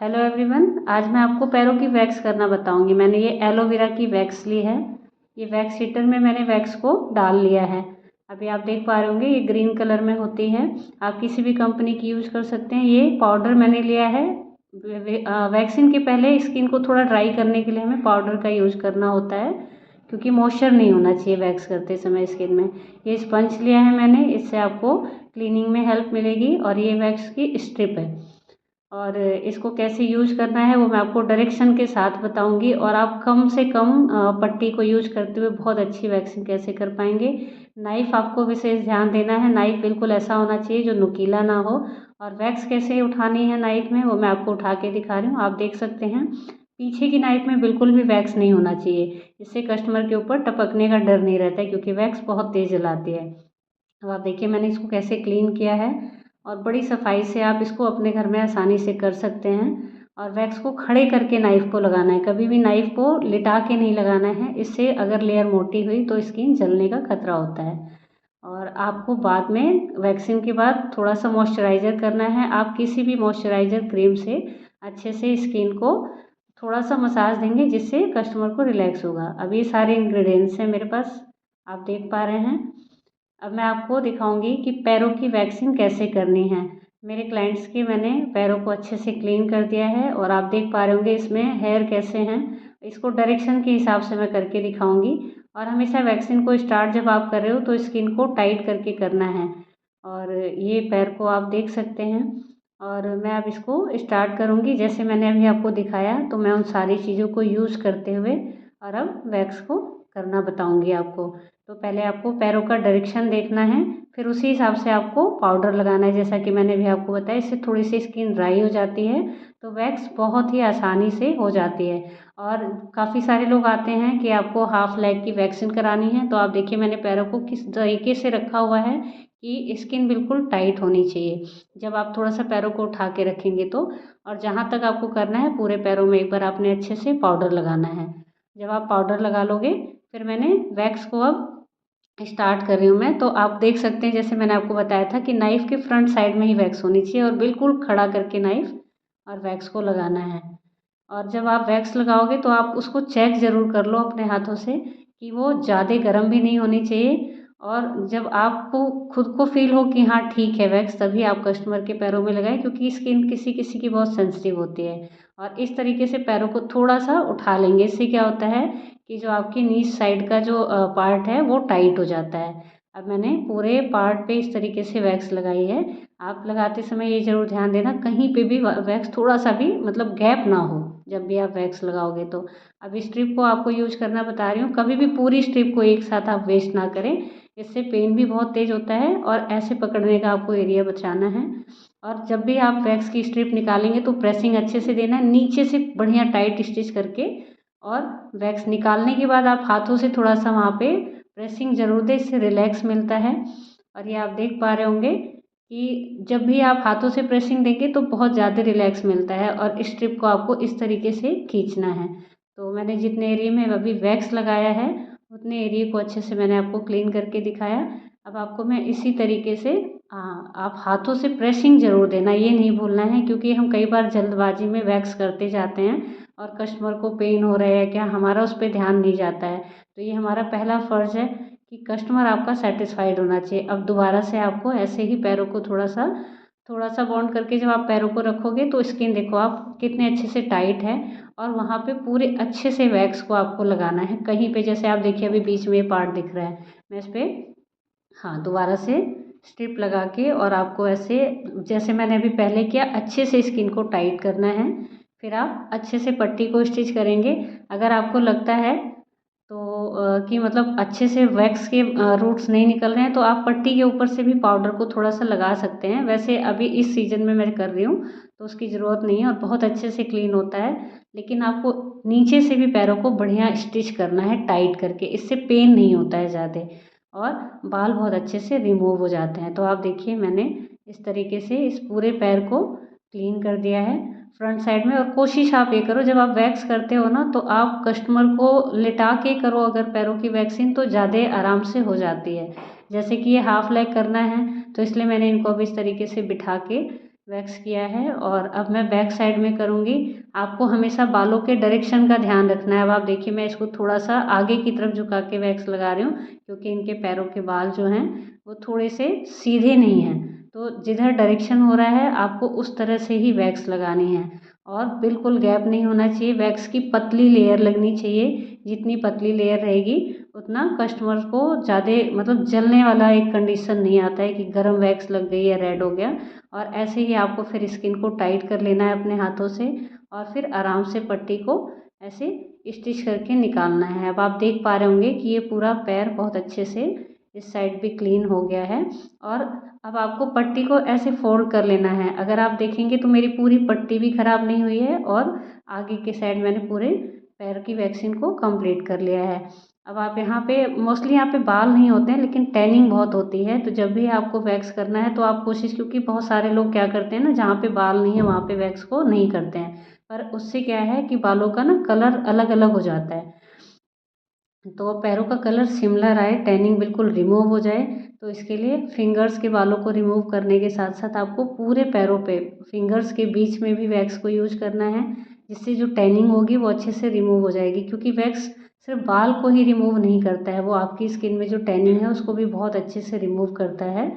Hello everyone, आज मैं आपको पैरों की वैक्स करना बताऊंगी। मैंने ये एलोवेरा की वैक्स ली है। ये वैक्स हीटर में मैंने वैक्स को डाल लिया है। अभी आप देख पा रहे होंगे ये ग्रीन कलर में होती है। आप किसी भी कंपनी की यूज़ कर सकते हैं। ये पाउडर मैंने लिया है। वैक्सीन के पहले स्किन को थोड़ा ड्राई करने के लिए हमें पाउडर का यूज़ करना होता है, क्योंकि मॉइस्चर नहीं होना चाहिए वैक्स करते समय स्किन में। ये स्पंज लिया है मैंने, इससे आपको क्लीनिंग में हेल्प मिलेगी। और ये वैक्स की स्ट्रिप है और इसको कैसे यूज़ करना है वो मैं आपको डायरेक्शन के साथ बताऊंगी। और आप कम से कम पट्टी को यूज करते हुए बहुत अच्छी वैक्सिंग कैसे कर पाएंगे। नाइफ़ आपको विशेष ध्यान देना है। नाइफ़ बिल्कुल ऐसा होना चाहिए जो नुकीला ना हो। और वैक्स कैसे उठानी है नाइफ़ में वो मैं आपको उठा के दिखा रही हूँ। आप देख सकते हैं पीछे की नाइफ़ में बिल्कुल भी वैक्स नहीं होना चाहिए। इससे कस्टमर के ऊपर टपकने का डर नहीं रहता है, क्योंकि वैक्स बहुत तेज़ जलाती है। अब आप देखिए मैंने इसको कैसे क्लीन किया है और बड़ी सफाई से आप इसको अपने घर में आसानी से कर सकते हैं। और वैक्स को खड़े करके नाइफ़ को लगाना है, कभी भी नाइफ़ को लिटा के नहीं लगाना है। इससे अगर लेयर मोटी हुई तो स्किन जलने का खतरा होता है। और आपको बाद में वैक्सीन के बाद थोड़ा सा मॉइस्चराइज़र करना है। आप किसी भी मॉइस्चराइज़र क्रीम से अच्छे से स्किन को थोड़ा सा मसाज देंगे, जिससे कस्टमर को रिलैक्स होगा। अब ये सारे इंग्रेडिएंट्स हैं मेरे पास, आप देख पा रहे हैं। अब मैं आपको दिखाऊंगी कि पैरों की वैक्सिंग कैसे करनी है। मेरे क्लाइंट्स के मैंने पैरों को अच्छे से क्लीन कर दिया है और आप देख पा रहे होंगे इसमें हेयर कैसे हैं। इसको डायरेक्शन के हिसाब से मैं करके दिखाऊंगी। और हमेशा वैक्सीन को स्टार्ट जब आप कर रहे हो तो स्किन को टाइट करके करना है। और ये पैर को आप देख सकते हैं। और मैं अब इसको स्टार्ट करूँगी जैसे मैंने अभी आपको दिखाया, तो मैं उन सारी चीज़ों को यूज़ करते हुए और अब वैक्स को करना बताऊँगी आपको। तो पहले आपको पैरों का डायरेक्शन देखना है, फिर उसी हिसाब से आपको पाउडर लगाना है। जैसा कि मैंने भी आपको बताया, इससे थोड़ी सी स्किन ड्राई हो जाती है, तो वैक्स बहुत ही आसानी से हो जाती है। और काफ़ी सारे लोग आते हैं कि आपको हाफ लेग की वैक्सीन करानी है, तो आप देखिए मैंने पैरों को किस तरीके से रखा हुआ है कि स्किन बिल्कुल टाइट होनी चाहिए। जब आप थोड़ा सा पैरों को उठा के रखेंगे तो, और जहाँ तक आपको करना है पूरे पैरों में एक बार आपने अच्छे से पाउडर लगाना है। जब आप पाउडर लगा लोगे, फिर मैंने वैक्स को अब स्टार्ट कर रही हूँ मैं। तो आप देख सकते हैं जैसे मैंने आपको बताया था कि नाइफ़ के फ्रंट साइड में ही वैक्स होनी चाहिए और बिल्कुल खड़ा करके नाइफ़ और वैक्स को लगाना है। और जब आप वैक्स लगाओगे तो आप उसको चेक ज़रूर कर लो अपने हाथों से कि वो ज़्यादा गर्म भी नहीं होनी चाहिए। और जब आपको खुद को फील हो कि हाँ ठीक है वैक्स, तभी आप कस्टमर के पैरों में लगाएं, क्योंकि स्किन किसी किसी की बहुत सेंसिटिव होती है। और इस तरीके से पैरों को थोड़ा सा उठा लेंगे। इससे क्या होता है कि जो आपकी नीच साइड का जो पार्ट है वो टाइट हो जाता है। अब मैंने पूरे पार्ट पे इस तरीके से वैक्स लगाई है। आप लगाते समय ये ज़रूर ध्यान देना कहीं पे भी वैक्स थोड़ा सा भी मतलब गैप ना हो जब भी आप वैक्स लगाओगे तो। अब स्ट्रिप को आपको यूज करना बता रही हूँ। कभी भी पूरी स्ट्रिप को एक साथ आप वेस्ट ना करें, इससे पेन भी बहुत तेज होता है और ऐसे पकड़ने का आपको एरिया बचाना है। और जब भी आप वैक्स की स्ट्रिप निकालेंगे तो प्रेसिंग अच्छे से देना है, नीचे से बढ़िया टाइट स्टिच करके। और वैक्स निकालने के बाद आप हाथों से थोड़ा सा वहाँ पे प्रेसिंग जरूर दें, इससे रिलैक्स मिलता है। और ये आप देख पा रहे होंगे कि जब भी आप हाथों से प्रेसिंग देंगे तो बहुत ज़्यादा रिलैक्स मिलता है। और स्ट्रिप को आपको इस तरीके से खींचना है। तो मैंने जितने एरिया में अभी वैक्स लगाया है उतने एरिया को अच्छे से मैंने आपको क्लीन करके दिखाया। अब आपको मैं इसी तरीके से आप हाथों से प्रेसिंग ज़रूर देना, ये नहीं भूलना है, क्योंकि हम कई बार जल्दबाजी में वैक्स करते जाते हैं और कस्टमर को पेन हो रहा है क्या, हमारा उस पर ध्यान नहीं जाता है। तो ये हमारा पहला फ़र्ज़ है कि कस्टमर आपका सेटिस्फाइड होना चाहिए। अब दोबारा से आपको ऐसे ही पैरों को थोड़ा सा बाउंड करके जब आप पैरों को रखोगे तो स्किन देखो आप कितने अच्छे से टाइट है। और वहाँ पे पूरे अच्छे से वैक्स को आपको लगाना है। कहीं पे जैसे आप देखिए अभी बीच में ये पार्ट दिख रहा है, मैं इस पर हाँ दोबारा से स्ट्रिप लगा के और आपको ऐसे जैसे मैंने अभी पहले किया अच्छे से स्किन को टाइट करना है। फिर आप अच्छे से पट्टी को स्टिच करेंगे। अगर आपको लगता है तो कि मतलब अच्छे से वैक्स के रूट्स नहीं निकल रहे हैं तो आप पट्टी के ऊपर से भी पाउडर को थोड़ा सा लगा सकते हैं। वैसे अभी इस सीज़न में मैं कर रही हूँ तो उसकी ज़रूरत नहीं है और बहुत अच्छे से क्लीन होता है। लेकिन आपको नीचे से भी पैरों को बढ़िया स्टिच करना है टाइट करके, इससे पेन नहीं होता है ज़्यादा और बाल बहुत अच्छे से रिमूव हो जाते हैं। तो आप देखिए मैंने इस तरीके से इस पूरे पैर को क्लीन कर दिया है फ्रंट साइड में। और कोशिश आप ये करो जब आप वैक्स करते हो ना तो आप कस्टमर को लिटा के करो अगर पैरों की वैक्सिंग, तो ज़्यादा आराम से हो जाती है। जैसे कि ये हाफ लेग करना है तो इसलिए मैंने इनको अब इस तरीके से बिठा के वैक्स किया है। और अब मैं बैक साइड में करूँगी। आपको हमेशा बालों के डायरेक्शन का ध्यान रखना है। अब आप देखिए मैं इसको थोड़ा सा आगे की तरफ झुका के वैक्स लगा रही हूँ, क्योंकि इनके पैरों के बाल जो हैं वो थोड़े से सीधे नहीं हैं। तो जिधर डायरेक्शन हो रहा है आपको उस तरह से ही वैक्स लगानी है, और बिल्कुल गैप नहीं होना चाहिए। वैक्स की पतली लेयर लगनी चाहिए। जितनी पतली लेयर रहेगी उतना कस्टमर को ज़्यादा मतलब जलने वाला एक कंडीशन नहीं आता है कि गर्म वैक्स लग गई या रेड हो गया। और ऐसे ही आपको फिर स्किन को टाइट कर लेना है अपने हाथों से, और फिर आराम से पट्टी को ऐसे स्टिच करके निकालना है। अब आप देख पा रहे होंगे कि ये पूरा पैर बहुत अच्छे से इस साइड भी क्लीन हो गया है। और अब आपको पट्टी को ऐसे फोल्ड कर लेना है। अगर आप देखेंगे तो मेरी पूरी पट्टी भी ख़राब नहीं हुई है, और आगे के साइड मैंने पूरे पैर की वैक्सीन को कंप्लीट कर लिया है। अब आप यहाँ पे मोस्टली यहाँ पे बाल नहीं होते हैं, लेकिन टैनिंग बहुत होती है। तो जब भी आपको वैक्स करना है तो आप कोशिश, क्योंकि बहुत सारे लोग क्या करते हैं ना, जहाँ पे बाल नहीं है वहाँ पे वैक्स को नहीं करते हैं, पर उससे क्या है कि बालों का ना कलर अलग अलग हो जाता है। तो पैरों का कलर सिमिलर आए, टैनिंग बिल्कुल रिमूव हो जाए, तो इसके लिए फिंगर्स के बालों को रिमूव करने के साथ साथ आपको पूरे पैरों पे फिंगर्स के बीच में भी वैक्स को यूज करना है, जिससे जो टैनिंग होगी वो अच्छे से रिमूव हो जाएगी। क्योंकि वैक्स सिर्फ बाल को ही रिमूव नहीं करता है, वो आपकी स्किन में जो टैनिंग है उसको भी बहुत अच्छे से रिमूव करता है।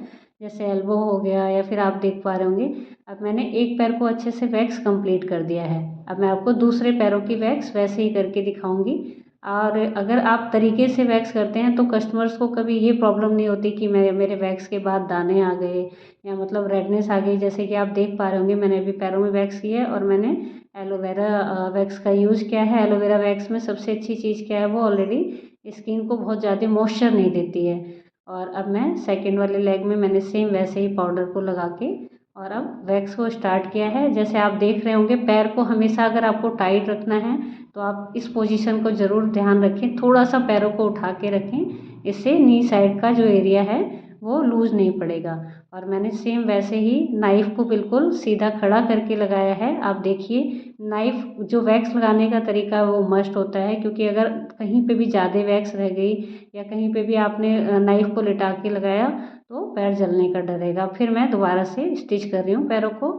जैसे एल्बो हो गया, या फिर आप देख पा रहे होंगे अब मैंने एक पैर को अच्छे से वैक्स कंप्लीट कर दिया है। अब मैं आपको दूसरे पैरों की वैक्स वैसे ही करके दिखाऊंगी। और अगर आप तरीके से वैक्स करते हैं तो कस्टमर्स को कभी ये प्रॉब्लम नहीं होती कि मेरे वैक्स के बाद दाने आ गए या मतलब रेडनेस आ गई। जैसे कि आप देख पा रहे होंगे मैंने अभी पैरों में वैक्स किया है, और मैंने एलोवेरा वैक्स का यूज़ किया है। एलोवेरा वैक्स में सबसे अच्छी चीज़ क्या है, वो ऑलरेडी स्किन को बहुत ज़्यादा मॉइस्चर नहीं देती है। और अब मैं सेकेंड वाले लेग में मैंने सेम वैसे ही पाउडर को लगा के और अब वैक्स को स्टार्ट किया है। जैसे आप देख रहे होंगे पैर को हमेशा अगर आपको टाइट रखना है तो आप इस पोजीशन को ज़रूर ध्यान रखें, थोड़ा सा पैरों को उठा के रखें, इससे नी साइड का जो एरिया है वो लूज़ नहीं पड़ेगा। और मैंने सेम वैसे ही नाइफ़ को बिल्कुल सीधा खड़ा करके लगाया है। आप देखिए नाइफ़ जो वैक्स लगाने का तरीका है वो मस्ट होता है, क्योंकि अगर कहीं पे भी ज़्यादा वैक्स रह गई या कहीं पे भी आपने नाइफ़ को लिटा के लगाया तो पैर जलने का डर रहेगा। फिर मैं दोबारा से स्टिच कर रही हूँ पैरों को।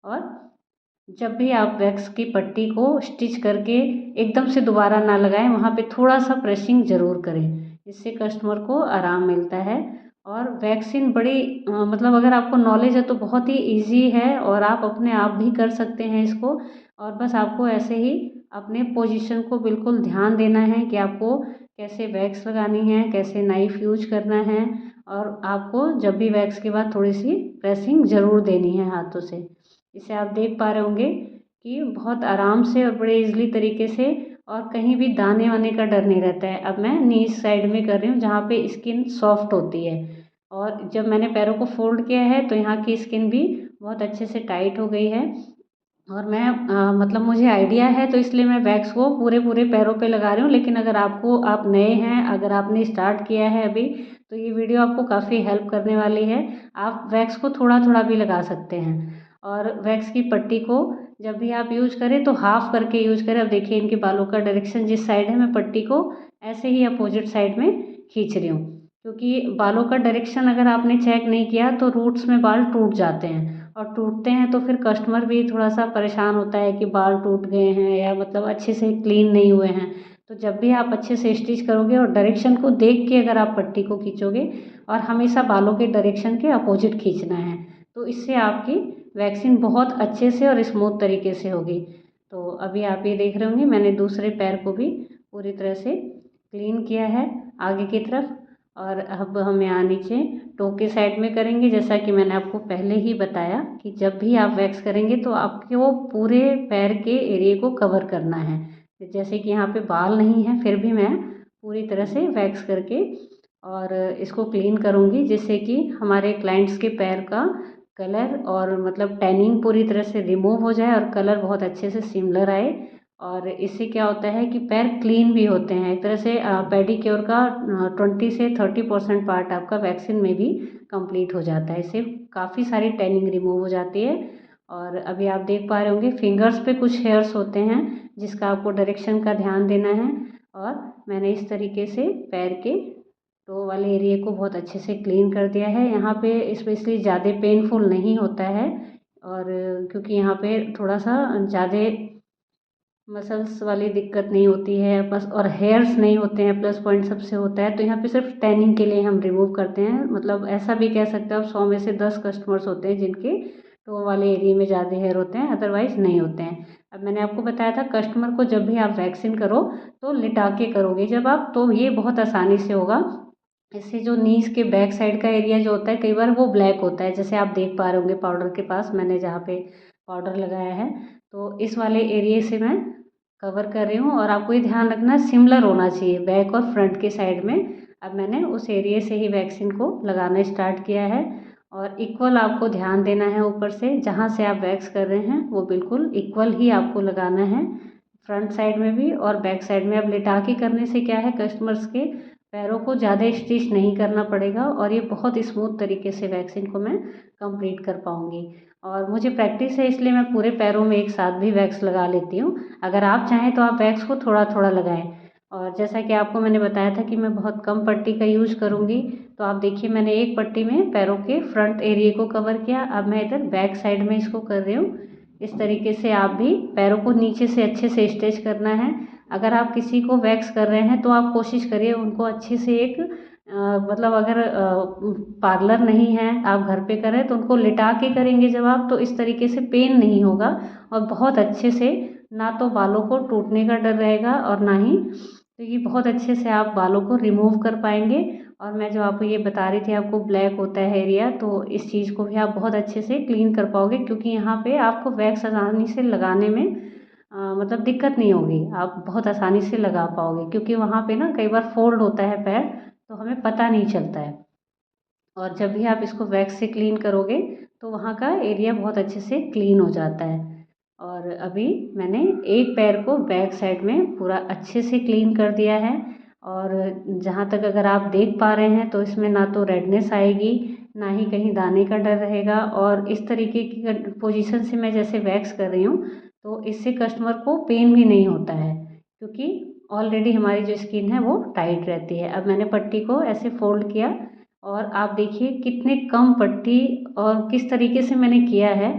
और जब भी आप वैक्स की पट्टी को स्टिच करके एकदम से दोबारा ना लगाएं, वहाँ पे थोड़ा सा प्रेसिंग ज़रूर करें, इससे कस्टमर को आराम मिलता है। और वैक्सीन बड़ी मतलब अगर आपको नॉलेज है तो बहुत ही इजी है, और आप अपने आप भी कर सकते हैं इसको। और बस आपको ऐसे ही अपने पोजीशन को बिल्कुल ध्यान देना है कि आपको कैसे वैक्स लगानी है, कैसे नाइफ़ यूज करना है। और आपको जब भी वैक्स के बाद थोड़ी सी प्रेसिंग ज़रूर देनी है हाथों से। इसे आप देख पा रहे होंगे कि बहुत आराम से और बड़े इजली तरीके से, और कहीं भी दाने वाने का डर नहीं रहता है। अब मैं नीज साइड में कर रही हूँ जहाँ पे स्किन सॉफ्ट होती है, और जब मैंने पैरों को फोल्ड किया है तो यहाँ की स्किन भी बहुत अच्छे से टाइट हो गई है। और मैं मतलब मुझे आइडिया है तो इसलिए मैं वैक्स को पूरे पूरे पैरों पे लगा रही हूँ। लेकिन अगर आप नए हैं, अगर आपने स्टार्ट किया है अभी, तो ये वीडियो आपको काफ़ी हेल्प करने वाली है। आप वैक्स को थोड़ा थोड़ा भी लगा सकते हैं। और वैक्स की पट्टी को जब भी आप यूज करें तो हाफ करके यूज करें। अब देखिए इनके बालों का डायरेक्शन जिस साइड है, मैं पट्टी को ऐसे ही अपोजिट साइड में खींच रही हूँ, क्योंकि बालों का डायरेक्शन अगर आपने चेक नहीं किया तो रूट्स में बाल टूट जाते हैं। और टूटते हैं तो फिर कस्टमर भी थोड़ा सा परेशान होता है कि बाल टूट गए हैं या मतलब अच्छे से क्लीन नहीं हुए हैं। तो जब भी आप अच्छे से स्टिच करोगे और डायरेक्शन को देख के अगर आप पट्टी को खींचोगे, और हमेशा बालों के डायरेक्शन के अपोजिट खींचना है, तो इससे आपकी वैक्सीन बहुत अच्छे से और स्मूथ तरीके से होगी। तो अभी आप ये देख रहे होंगे मैंने दूसरे पैर को भी पूरी तरह से क्लीन किया है आगे की तरफ। और अब हम यहाँ नीचे टो के साइड में करेंगे। जैसा कि मैंने आपको पहले ही बताया कि जब भी आप वैक्स करेंगे तो आपको पूरे पैर के एरिया को कवर करना है। जैसे कि यहाँ पे बाल नहीं है, फिर भी मैं पूरी तरह से वैक्स करके और इसको क्लीन करूँगी, जिससे कि हमारे क्लाइंट्स के पैर का कलर और मतलब टैनिंग पूरी तरह से रिमूव हो जाए और कलर बहुत अच्छे से सिमिलर आए। और इससे क्या होता है कि पैर क्लीन भी होते हैं। एक तरह से पेडिक्योर का 20 से 30% पार्ट आपका वैक्सीन में भी कंप्लीट हो जाता है। इससे काफ़ी सारी टैनिंग रिमूव हो जाती है। और अभी आप देख पा रहे होंगे फिंगर्स पे कुछ हेयर्स होते हैं जिसका आपको डायरेक्शन का ध्यान देना है। और मैंने इस तरीके से पैर के टो वाले एरिया को बहुत अच्छे से क्लीन कर दिया है। यहाँ पे स्पेशली ज़्यादा पेनफुल नहीं होता है, और क्योंकि यहाँ पे थोड़ा सा ज़्यादा मसल्स वाली दिक्कत नहीं होती है बस, और हेयर्स नहीं होते हैं, प्लस पॉइंट सबसे होता है। तो यहाँ पे सिर्फ टैनिंग के लिए हम रिमूव करते हैं, मतलब ऐसा भी कह सकते हो आप 100 में से 10 कस्टमर्स होते हैं जिनके टो वाले एरिया में ज़्यादा हेयर होते हैं, अदरवाइज़ नहीं होते हैं। अब मैंने आपको बताया था कस्टमर को जब भी आप वैक्सिंग करो तो लिटा के करोगे जब आप, तो ये बहुत आसानी से होगा। इससे जो नीज के बैक साइड का एरिया जो होता है कई बार वो ब्लैक होता है, जैसे आप देख पा रहे होंगे पाउडर के पास मैंने जहाँ पे पाउडर लगाया है, तो इस वाले एरिया से मैं कवर कर रही हूँ। और आपको ये ध्यान रखना सिमिलर होना चाहिए बैक और फ्रंट के साइड में। अब मैंने उस एरिया से ही वैक्सीन को लगाना स्टार्ट किया है, और इक्वल आपको ध्यान देना है ऊपर से, जहाँ से आप वैक्स कर रहे हैं वो बिल्कुल इक्वल ही आपको लगाना है, फ्रंट साइड में भी और बैक साइड में। अब लिटा के करने से क्या है, कस्टमर्स के पैरों को ज़्यादा स्टिच नहीं करना पड़ेगा, और ये बहुत स्मूथ तरीके से वैक्सिंग को मैं कंप्लीट कर पाऊँगी। और मुझे प्रैक्टिस है इसलिए मैं पूरे पैरों में एक साथ भी वैक्स लगा लेती हूँ। अगर आप चाहें तो आप वैक्स को थोड़ा थोड़ा लगाएं। और जैसा कि आपको मैंने बताया था कि मैं बहुत कम पट्टी का यूज़ करूँगी, तो आप देखिए मैंने एक पट्टी में पैरों के फ्रंट एरिया को कवर किया। अब मैं इधर बैक साइड में इसको कर रही हूँ। इस तरीके से आप भी पैरों को नीचे से अच्छे से स्ट्रेच करना है। अगर आप किसी को वैक्स कर रहे हैं तो आप कोशिश करिए उनको अच्छे से एक मतलब अगर पार्लर नहीं है आप घर पे करें तो उनको लिटा के करेंगे जब आप, तो इस तरीके से पेन नहीं होगा, और बहुत अच्छे से ना तो बालों को टूटने का डर रहेगा और ना ही, तो ये बहुत अच्छे से आप बालों को रिमूव कर पाएंगे। और मैं जो आपको ये बता रही थी आपको ब्लैक होता है एरिया, तो इस चीज़ को भी आप बहुत अच्छे से क्लीन कर पाओगे, क्योंकि यहाँ पे आपको वैक्स आसानी से लगाने में मतलब दिक्कत नहीं होगी, आप बहुत आसानी से लगा पाओगे, क्योंकि वहाँ पे ना कई बार फोल्ड होता है पैर, तो हमें पता नहीं चलता है। और जब भी आप इसको वैक्स से क्लीन करोगे तो वहाँ का एरिया बहुत अच्छे से क्लीन हो जाता है। और अभी मैंने एक पैर को बैक साइड में पूरा अच्छे से क्लीन कर दिया है, और जहाँ तक अगर आप देख पा रहे हैं तो इसमें ना तो रेडनेस आएगी, ना ही कहीं दाने का डर रहेगा। और इस तरीके की पोजीशन से मैं जैसे वैक्स कर रही हूँ तो इससे कस्टमर को पेन भी नहीं होता है, क्योंकि ऑलरेडी हमारी जो स्किन है वो टाइट रहती है। अब मैंने पट्टी को ऐसे फोल्ड किया, और आप देखिए कितने कम पट्टी और किस तरीके से मैंने किया है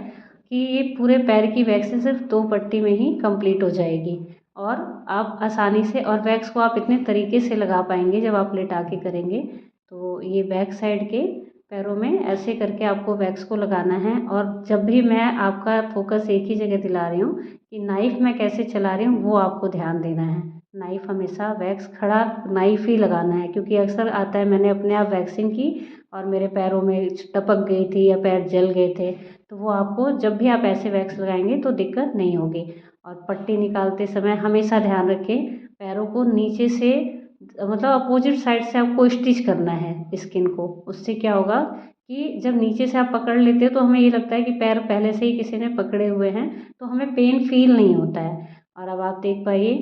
कि ये पूरे पैर की वैक्स सिर्फ 2 पट्टी में ही कंप्लीट हो जाएगी, और आप आसानी से, और वैक्स को आप इतने तरीके से लगा पाएंगे जब आप लेटा के करेंगे। तो ये बैक साइड के पैरों में ऐसे करके आपको वैक्स को लगाना है। और जब भी मैं आपका फोकस एक ही जगह दिला रही हूँ कि नाइफ़ मैं कैसे चला रही हूँ वो आपको ध्यान देना है। नाइफ़ हमेशा वैक्स खड़ा नाइफ़ ही लगाना है, क्योंकि अक्सर आता है मैंने अपने आप वैक्सिंग की और मेरे पैरों में टपक गई थी या पैर जल गए थे, तो वो आपको जब भी आप ऐसे वैक्स लगाएंगे तो दिक्कत नहीं होगी। और पट्टी निकालते समय हमेशा ध्यान रखें पैरों को नीचे से, मतलब अपोजिट साइड से आपको स्टिच करना है स्किन को। उससे क्या होगा कि जब नीचे से आप पकड़ लेते हो तो हमें ये लगता है कि पैर पहले से ही किसी ने पकड़े हुए हैं, तो हमें पेन फील नहीं होता है। और अब आप देख पाइए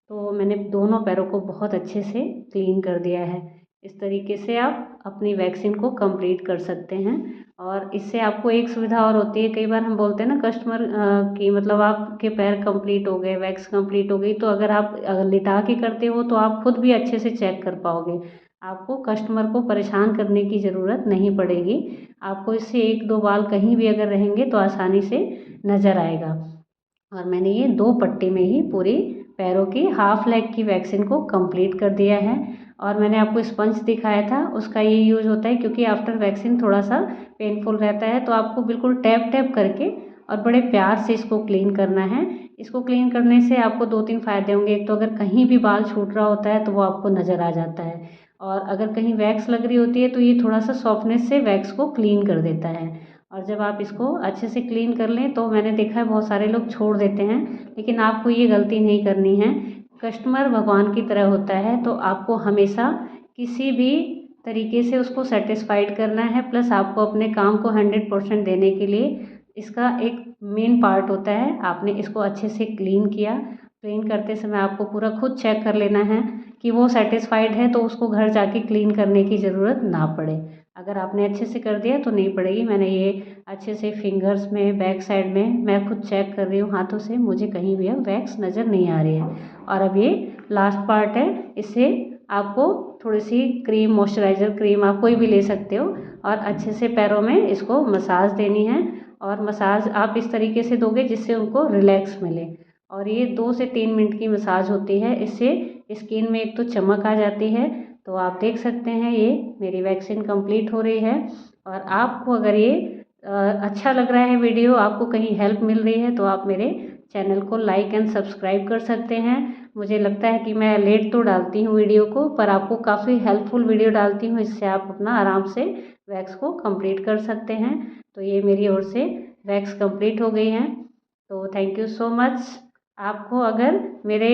तो मैंने दोनों पैरों को बहुत अच्छे से क्लीन कर दिया है। इस तरीके से आप अपनी वैक्सीन को कंप्लीट कर सकते हैं। और इससे आपको एक सुविधा और होती है, कई बार हम बोलते हैं ना कस्टमर की, मतलब आपके पैर कंप्लीट हो गए, वैक्स कंप्लीट हो गई, तो अगर लिटा के करते हो तो आप खुद भी अच्छे से चेक कर पाओगे, आपको कस्टमर को परेशान करने की ज़रूरत नहीं पड़ेगी। आपको इससे 1-2 बाल कहीं भी अगर रहेंगे तो आसानी से नज़र आएगा। और मैंने ये 2 पट्टी में ही पूरी पैरों की हाफ लेग की वैक्सीन को कंप्लीट कर दिया है। और मैंने आपको स्पंज दिखाया था, उसका ये यूज़ होता है क्योंकि आफ्टर वैक्सीन थोड़ा सा पेनफुल रहता है, तो आपको बिल्कुल टैप टैप करके और बड़े प्यार से इसको क्लीन करना है। इसको क्लीन करने से आपको 2-3 फ़ायदे होंगे। एक तो अगर कहीं भी बाल छूट रहा होता है तो वो आपको नज़र आ जाता है, और अगर कहीं वैक्स लग रही होती है तो ये थोड़ा सा सॉफ्टनेस से वैक्स को क्लीन कर देता है। और जब आप इसको अच्छे से क्लीन कर लें तो मैंने देखा है बहुत सारे लोग छोड़ देते हैं, लेकिन आपको ये गलती नहीं करनी है। कस्टमर भगवान की तरह होता है, तो आपको हमेशा किसी भी तरीके से उसको सेटिस्फाइड करना है, प्लस आपको अपने काम को 100% देने के लिए इसका एक मेन पार्ट होता है। आपने इसको अच्छे से क्लीन किया, क्लीन करते समय आपको पूरा खुद चेक कर लेना है कि वो सेटिस्फाइड है, तो उसको घर जाके क्लीन करने की ज़रूरत ना पड़े। अगर आपने अच्छे से कर दिया तो नहीं पड़ेगी। मैंने ये अच्छे से फिंगर्स में, बैक साइड में मैं खुद चेक कर रही हूँ हाथों से, मुझे कहीं भी अब वैक्स नज़र नहीं आ रही है। और अब ये लास्ट पार्ट है, इससे आपको थोड़ी सी क्रीम, मॉइस्चराइज़र क्रीम आप कोई भी ले सकते हो, और अच्छे से पैरों में इसको मसाज देनी है। और मसाज आप इस तरीके से दोगे जिससे उनको रिलैक्स मिले। और ये 2 से 3 मिनट की मसाज होती है, इससे स्किन में एक तो चमक आ जाती है। तो आप देख सकते हैं ये मेरी वैक्सीन कंप्लीट हो रही है। और आपको अगर ये अच्छा लग रहा है वीडियो, आपको कहीं हेल्प मिल रही है, तो आप मेरे चैनल को लाइक एंड सब्सक्राइब कर सकते हैं। मुझे लगता है कि मैं लेट तो डालती हूँ वीडियो को, पर आपको काफ़ी हेल्पफुल वीडियो डालती हूँ, इससे आप अपना आराम से वैक्स को कंप्लीट कर सकते हैं। तो ये मेरी ओर से वैक्स कंप्लीट हो गई है। तो थैंक यू सो मच। आपको अगर मेरे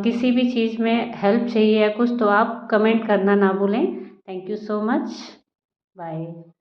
किसी भी चीज़ में हेल्प चाहिए या कुछ, तो आप कमेंट करना ना भूलें। Thank you so much. Bye.